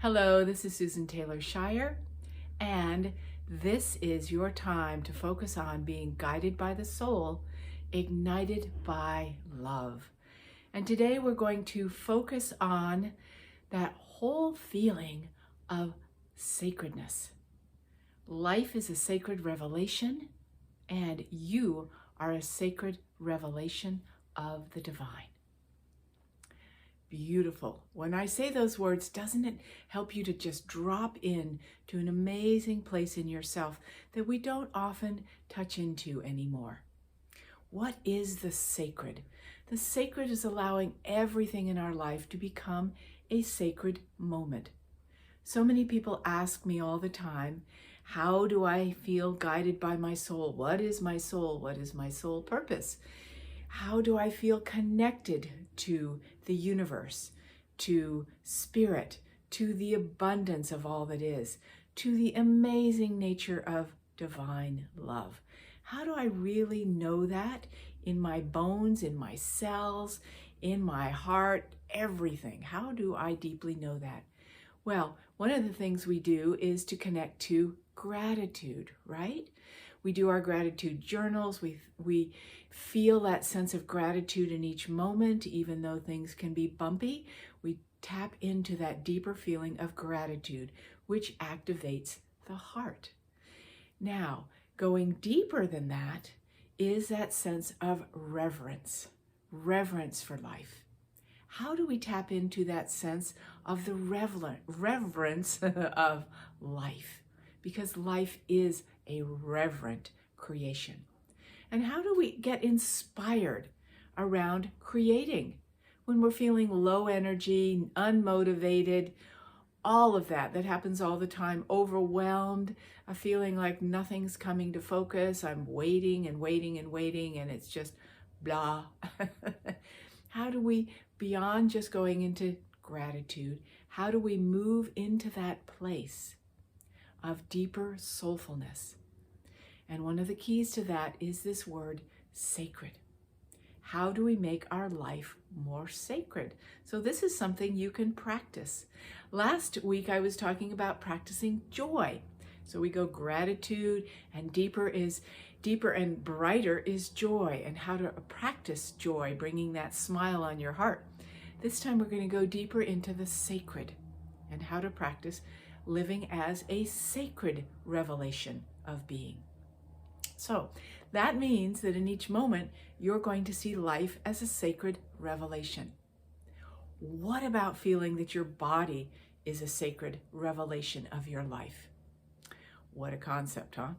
Hello, this is Susan Taylor Shire, and this is your time to focus on being guided by the soul, ignited by love. And today we're going to focus on that whole feeling of sacredness. Life is a sacred revelation, and you are a sacred revelation of the divine. Beautiful. When I say those words, doesn't it help you to just drop in to an amazing place in yourself that we don't often touch into anymore? What is the sacred? The sacred is allowing everything in our life to become a sacred moment. So many people ask me all the time, how do I feel guided by my soul? What is my soul? What is my soul purpose? How do I feel connected to the universe, to spirit, to the abundance of all that is, to the amazing nature of divine love? How do I really know that in my bones, in my cells, in my heart, everything? How do I deeply know that? Well, one of the things we do is to connect to gratitude, right? We do our gratitude journals. We feel that sense of gratitude in each moment, even though things can be bumpy. We tap into that deeper feeling of gratitude, which activates the heart. Now, going deeper than that is that sense of reverence for life. How do we tap into that sense of the reverence of life? Because life is a reverent creation. And how do we get inspired around creating when we're feeling low energy, unmotivated, all of that happens all the time, overwhelmed, a feeling like nothing's coming to focus, I'm waiting and waiting and waiting, and it's just blah. How do we, beyond just going into gratitude, how do we move into that place of deeper soulfulness? And one of the keys to that is this word, sacred. How do we make our life more sacred? So this is something you can practice. Last week I was talking about practicing joy. So we go gratitude, and deeper and brighter is joy, and how to practice joy, bringing that smile on your heart. This time we're going to go deeper into the sacred and how to practice living as a sacred revelation of being. So that means that in each moment, you're going to see life as a sacred revelation. What about feeling that your body is a sacred revelation of your life? What a concept, huh?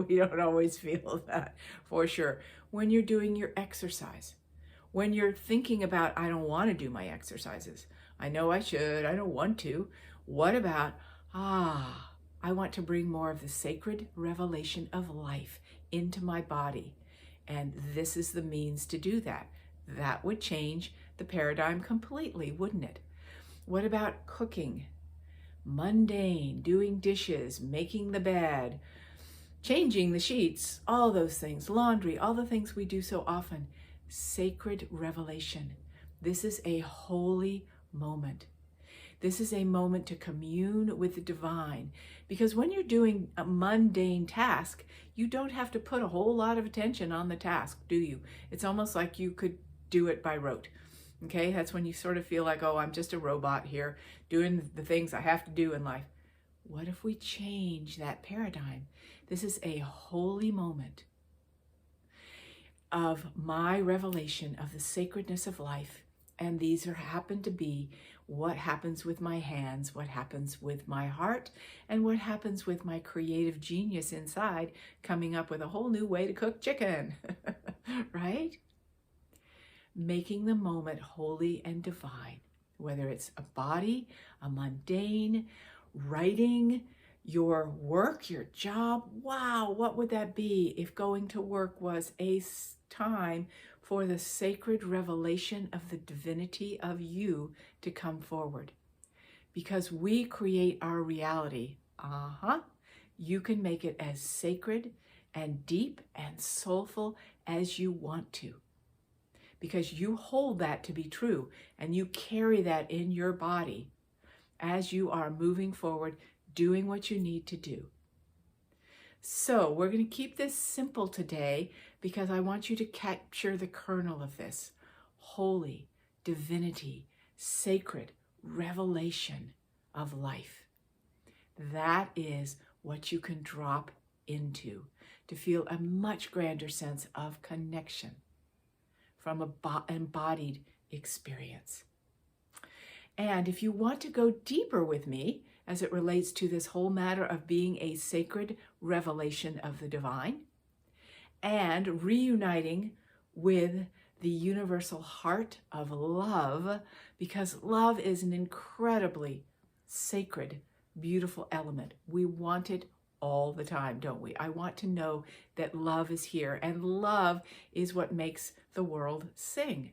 We don't always feel that, for sure. When you're doing your exercise, when you're thinking about, I don't want to do my exercises. I know I should, I don't want to. What about, I want to bring more of the sacred revelation of life into my body. And this is the means to do that. That would change the paradigm completely, wouldn't it? What about cooking? Mundane, doing dishes, making the bed, changing the sheets, all those things, laundry, all the things we do so often. Sacred revelation. This is a holy moment. This is a moment to commune with the divine, because when you're doing a mundane task, you don't have to put a whole lot of attention on the task, do you? It's almost like you could do it by rote. Okay, that's when you sort of feel like, oh, I'm just a robot here doing the things I have to do in life. What if we change that paradigm? This is a holy moment of my revelation of the sacredness of life. And these happen to be what happens with my hands, what happens with my heart, and what happens with my creative genius inside, coming up with a whole new way to cook chicken, right? Making the moment holy and divine, whether it's a body, a mundane, writing, your work, your job. Wow, what would that be if going to work was a time for the sacred revelation of the divinity of you to come forward? Because we create our reality. You can make it as sacred and deep and soulful as you want to. because you hold that to be true and you carry that in your body as you are moving forward, doing what you need to do. So we're going to keep this simple today because I want you to capture the kernel of this. Holy, divinity, sacred revelation of life. That is what you can drop into to feel a much grander sense of connection from an embodied experience. And if you want to go deeper with me as it relates to this whole matter of being a sacred revelation of the divine and reuniting with the universal heart of love, because love is an incredibly sacred, beautiful element. We want it all the time, don't we? I want to know that love is here, and love is what makes the world sing.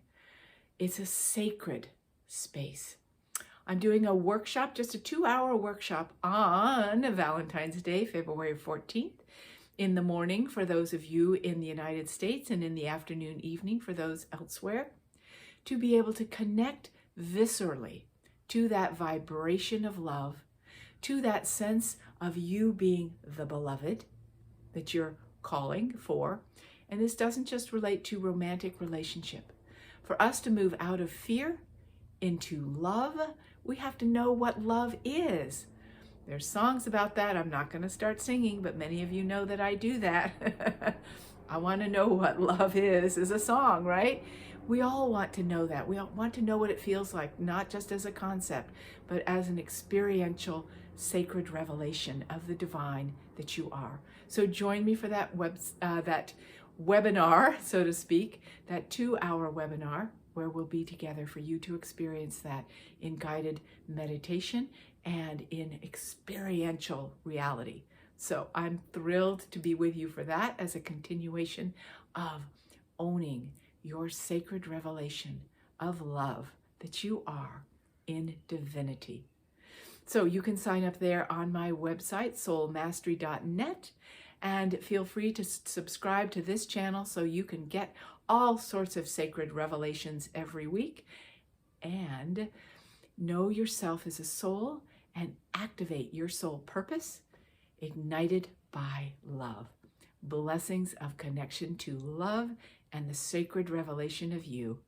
It's a sacred space. I'm doing a workshop, just a 2-hour workshop on Valentine's Day, February 14th, in the morning for those of you in the United States and in the afternoon, evening for those elsewhere, to be able to connect viscerally to that vibration of love, to that sense of you being the beloved that you're calling for. And this doesn't just relate to romantic relationship. For us to move out of fear into love, we have to know what love is. There's songs about that. I'm not going to start singing, but many of you know that I do that. I want to know what love is a song, right? We all want to know that. We all want to know what it feels like, not just as a concept, but as an experiential, sacred revelation of the divine that you are. So join me for that webinar, so to speak, that 2-hour webinar, where we'll be together for you to experience that in guided meditation and in experiential reality. So I'm thrilled to be with you for that as a continuation of owning your sacred revelation of love that you are in divinity. So you can sign up there on my website, soulmastery.net, and feel free to subscribe to this channel so you can get all sorts of sacred revelations every week and know yourself as a soul and activate your soul purpose ignited by love. Blessings of connection to love and the sacred revelation of you.